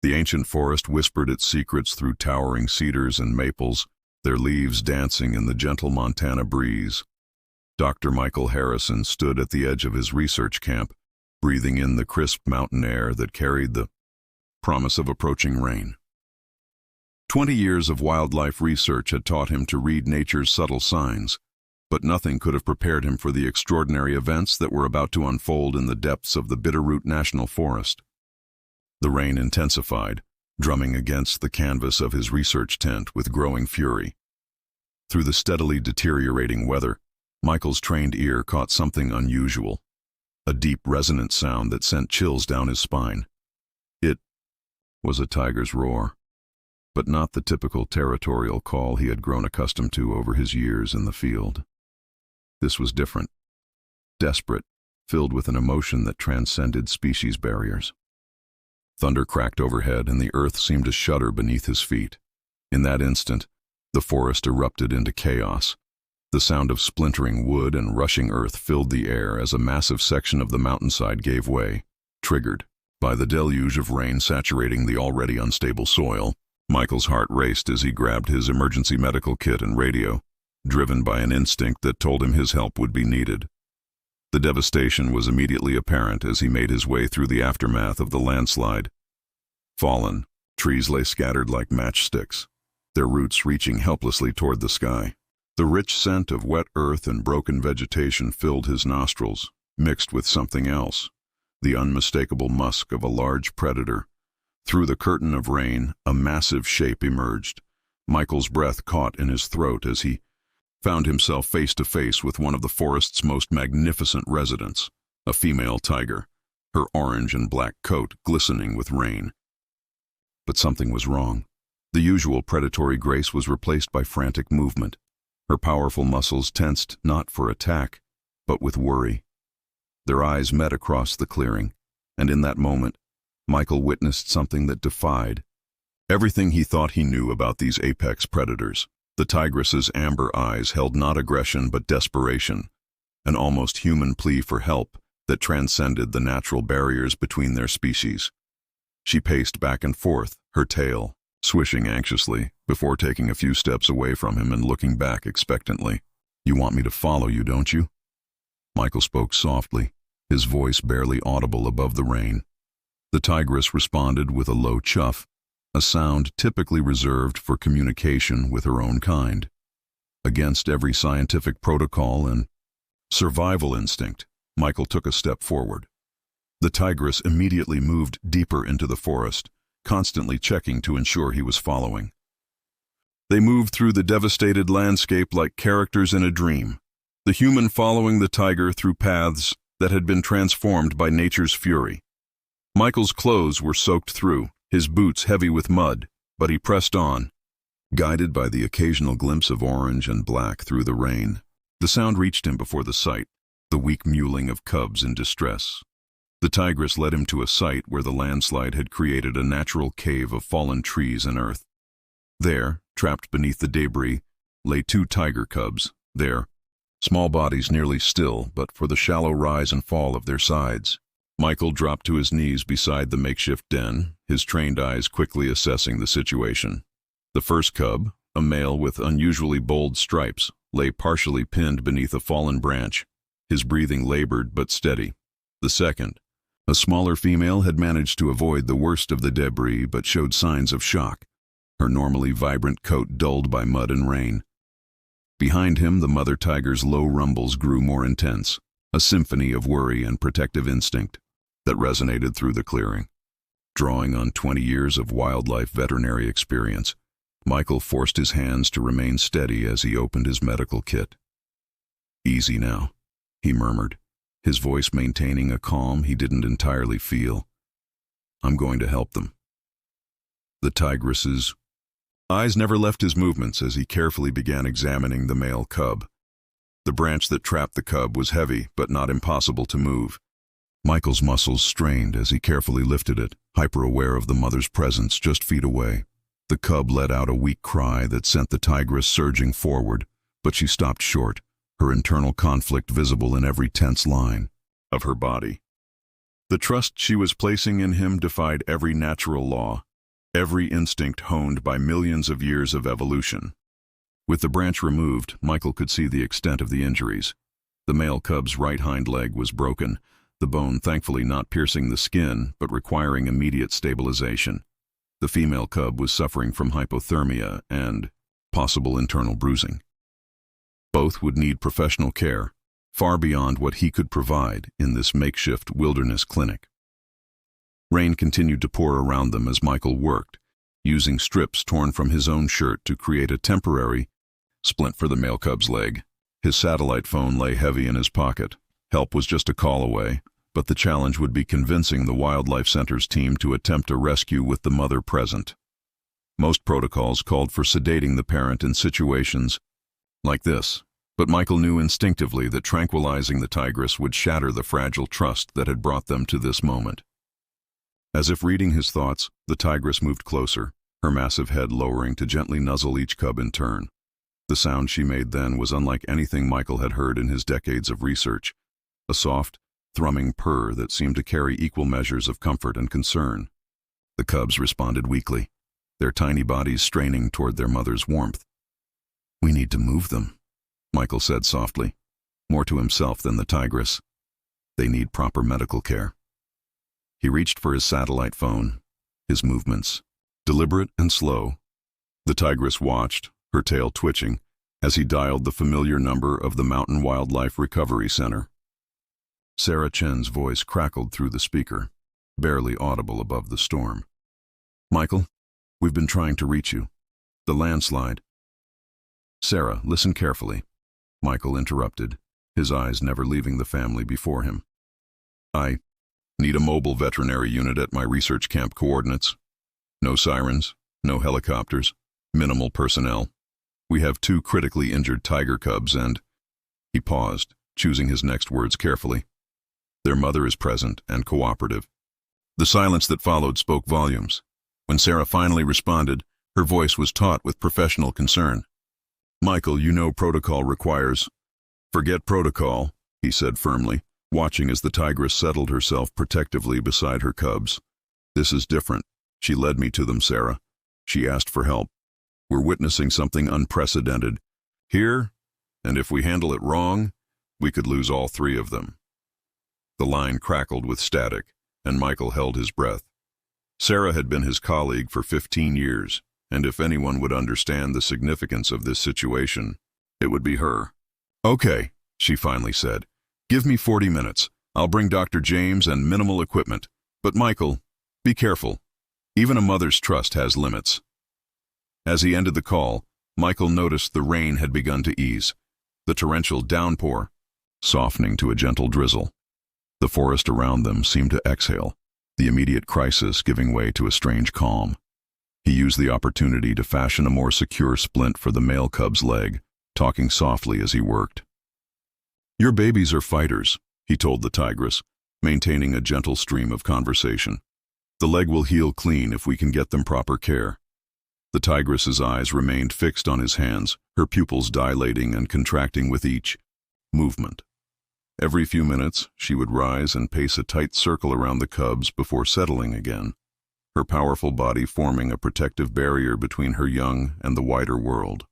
The ancient forest whispered its secrets through towering cedars and maples, their leaves dancing in the gentle Montana breeze. Dr. Michael Harrison stood at the edge of his research camp, breathing in the crisp mountain air that carried the promise of approaching rain. 20 years of wildlife research had taught him to read nature's subtle signs, but nothing could have prepared him for the extraordinary events that were about to unfold in the depths of the Bitterroot National Forest. The rain intensified, drumming against the canvas of his research tent with growing fury. Through the steadily deteriorating weather, Michael's trained ear caught something unusual, a deep, resonant sound that sent chills down his spine. It was a tiger's roar, but not the typical territorial call he had grown accustomed to over his years in the field. This was different, desperate, filled with an emotion that transcended species barriers. Thunder cracked overhead, and the earth seemed to shudder beneath his feet. In that instant, the forest erupted into chaos. The sound of splintering wood and rushing earth filled the air as a massive section of the mountainside gave way. Triggered by the deluge of rain saturating the already unstable soil, Michael's heart raced as he grabbed his emergency medical kit and radio, driven by an instinct that told him his help would be needed. The devastation was immediately apparent as he made his way through the aftermath of the landslide. Fallen, trees lay scattered like matchsticks, their roots reaching helplessly toward the sky. The rich scent of wet earth and broken vegetation filled his nostrils, mixed with something else, the unmistakable musk of a large predator. Through the curtain of rain, a massive shape emerged. Michael's breath caught in his throat as he found himself face to face with one of the forest's most magnificent residents, a female tiger, her orange and black coat glistening with rain. But something was wrong. The usual predatory grace was replaced by frantic movement. Her powerful muscles tensed not for attack, but with worry. Their eyes met across the clearing, and in that moment, Michael witnessed something that defied everything he thought he knew about these apex predators. The tigress's amber eyes held not aggression but desperation, an almost human plea for help that transcended the natural barriers between their species. She paced back and forth, her tail swishing anxiously, before taking a few steps away from him and looking back expectantly. "You want me to follow you, don't you?" Michael spoke softly, his voice barely audible above the rain. The tigress responded with a low chuff, a sound typically reserved for communication with her own kind. Against every scientific protocol and survival instinct, Michael took a step forward. The tigress immediately moved deeper into the forest, constantly checking to ensure he was following. They moved through the devastated landscape like characters in a dream, the human following the tiger through paths that had been transformed by nature's fury. Michael's clothes were soaked through, his boots heavy with mud, but he pressed on, guided by the occasional glimpse of orange and black through the rain. The sound reached him before the sight, the weak mewling of cubs in distress. The tigress led him to a site where the landslide had created a natural cave of fallen trees and earth. There, trapped beneath the debris, lay 2 tiger cubs, their small bodies nearly still but for the shallow rise and fall of their sides. Michael dropped to his knees beside the makeshift den, his trained eyes quickly assessing the situation. The first cub, a male with unusually bold stripes, lay partially pinned beneath a fallen branch, his breathing labored but steady. The second, a smaller female, had managed to avoid the worst of the debris but showed signs of shock, her normally vibrant coat dulled by mud and rain. Behind him, the mother tiger's low rumbles grew more intense, a symphony of worry and protective instinct that resonated through the clearing. Drawing on 20 years of wildlife veterinary experience, Michael forced his hands to remain steady as he opened his medical kit. "Easy now," he murmured, his voice maintaining a calm he didn't entirely feel. "I'm going to help them." The tigress's eyes never left his movements as he carefully began examining the male cub. The branch that trapped the cub was heavy but not impossible to move. Michael's muscles strained as he carefully lifted it, hyper-aware of the mother's presence just feet away. The cub let out a weak cry that sent the tigress surging forward, but she stopped short, her internal conflict visible in every tense line of her body. The trust she was placing in him defied every natural law, every instinct honed by millions of years of evolution. With the branch removed, Michael could see the extent of the injuries. The male cub's right hind leg was broken, the bone thankfully not piercing the skin but requiring immediate stabilization. The female cub was suffering from hypothermia and possible internal bruising. Both would need professional care, far beyond what he could provide in this makeshift wilderness clinic. Rain continued to pour around them as Michael worked, using strips torn from his own shirt to create a temporary splint for the male cub's leg. His satellite phone lay heavy in his pocket. Help was just a call away, but the challenge would be convincing the Wildlife Center's team to attempt a rescue with the mother present. Most protocols called for sedating the parent in situations like this, but Michael knew instinctively that tranquilizing the tigress would shatter the fragile trust that had brought them to this moment. As if reading his thoughts, the tigress moved closer, her massive head lowering to gently nuzzle each cub in turn. The sound she made then was unlike anything Michael had heard in his decades of research, a soft, thrumming purr that seemed to carry equal measures of comfort and concern. The cubs responded weakly, their tiny bodies straining toward their mother's warmth. "We need to move them," Michael said softly, more to himself than the tigress. "They need proper medical care." He reached for his satellite phone, his movements deliberate and slow. The tigress watched, her tail twitching, as he dialed the familiar number of the Mountain Wildlife Recovery Center. Sarah Chen's voice crackled through the speaker, barely audible above the storm. "Michael, we've been trying to reach you. The landslide." "Sarah, listen carefully," Michael interrupted, his eyes never leaving the family before him. "I need a mobile veterinary unit at my research camp coordinates. No sirens, no helicopters, minimal personnel. We have 2 critically injured tiger cubs and—" He paused, choosing his next words carefully. "Their mother is present and cooperative." The silence that followed spoke volumes. When Sarah finally responded, her voice was taut with professional concern. "Michael, you know protocol requires—" "Forget protocol," he said firmly, watching as the tigress settled herself protectively beside her cubs. "This is different. She led me to them, Sarah. She asked for help. We're witnessing something unprecedented here, and if we handle it wrong, we could lose all 3 of them." The line crackled with static, and Michael held his breath. Sarah had been his colleague for 15 years, and if anyone would understand the significance of this situation, it would be her. "Okay," she finally said. "Give me 40 minutes. I'll bring Dr. James and minimal equipment. But Michael, be careful. Even a mother's trust has limits." As he ended the call, Michael noticed the rain had begun to ease, the torrential downpour softening to a gentle drizzle. The forest around them seemed to exhale, the immediate crisis giving way to a strange calm. He used the opportunity to fashion a more secure splint for the male cub's leg, talking softly as he worked. "Your babies are fighters," he told the tigress, maintaining a gentle stream of conversation. "The leg will heal clean if we can get them proper care." The tigress's eyes remained fixed on his hands, her pupils dilating and contracting with each movement. Every few minutes, she would rise and pace a tight circle around the cubs before settling again, her powerful body forming a protective barrier between her young and the wider world.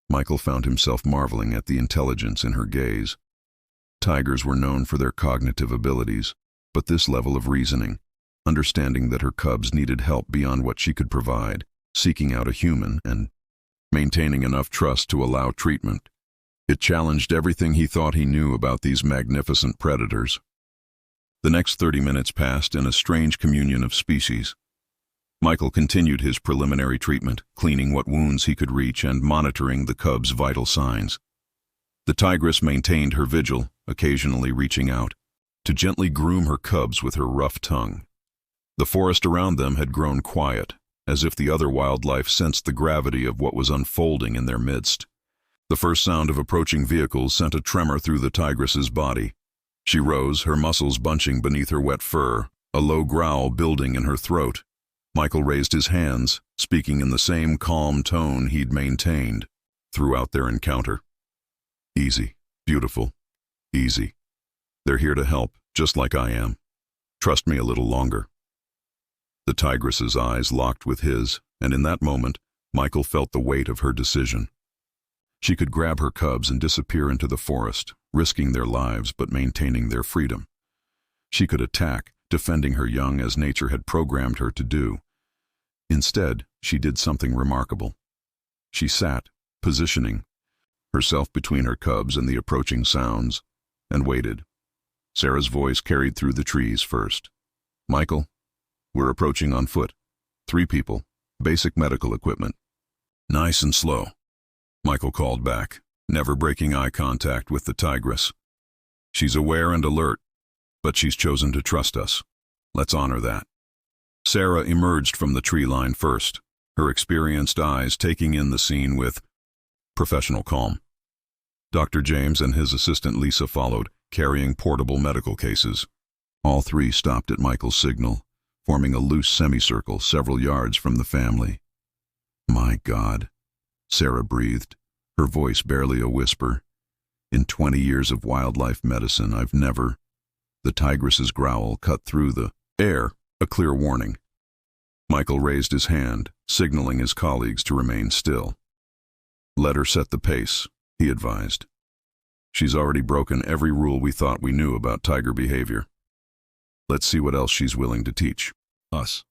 Michael found himself marveling at the intelligence in her gaze. Tigers were known for their cognitive abilities, but this level of reasoning, understanding that her cubs needed help beyond what she could provide, seeking out a human, and maintaining enough trust to allow treatment, it challenged everything he thought he knew about these magnificent predators. The next 30 minutes passed in a strange communion of species. Michael continued his preliminary treatment, cleaning what wounds he could reach and monitoring the cubs' vital signs. The tigress maintained her vigil, occasionally reaching out to gently groom her cubs with her rough tongue. The forest around them had grown quiet, as if the other wildlife sensed the gravity of what was unfolding in their midst. The first sound of approaching vehicles sent a tremor through the tigress's body. She rose, her muscles bunching beneath her wet fur, a low growl building in her throat. Michael raised his hands, speaking in the same calm tone he'd maintained throughout their encounter. "Easy, beautiful, easy. They're here to help, just like I am. Trust me a little longer." The tigress's eyes locked with his, and in that moment, Michael felt the weight of her decision. She could grab her cubs and disappear into the forest, risking their lives but maintaining their freedom. She could attack, defending her young as nature had programmed her to do. Instead, she did something remarkable. She sat, positioning herself between her cubs and the approaching sounds, and waited. Sarah's voice carried through the trees first. "Michael, we're approaching on foot. 3 people, basic medical equipment." "Nice and slow," Michael called back, never breaking eye contact with the tigress. "She's aware and alert, but she's chosen to trust us. Let's honor that." Sarah emerged from the tree line first, her experienced eyes taking in the scene with professional calm. Dr. James and his assistant Lisa followed, carrying portable medical cases. All 3 stopped at Michael's signal, forming a loose semicircle several yards from the family. "My God," Sarah breathed, her voice barely a whisper. "In 20 years of wildlife medicine, I've never—" The tigress's growl cut through the air, a clear warning. Michael raised his hand, signaling his colleagues to remain still. "Let her set the pace," he advised. "She's already broken every rule we thought we knew about tiger behavior. Let's see what else she's willing to teach us."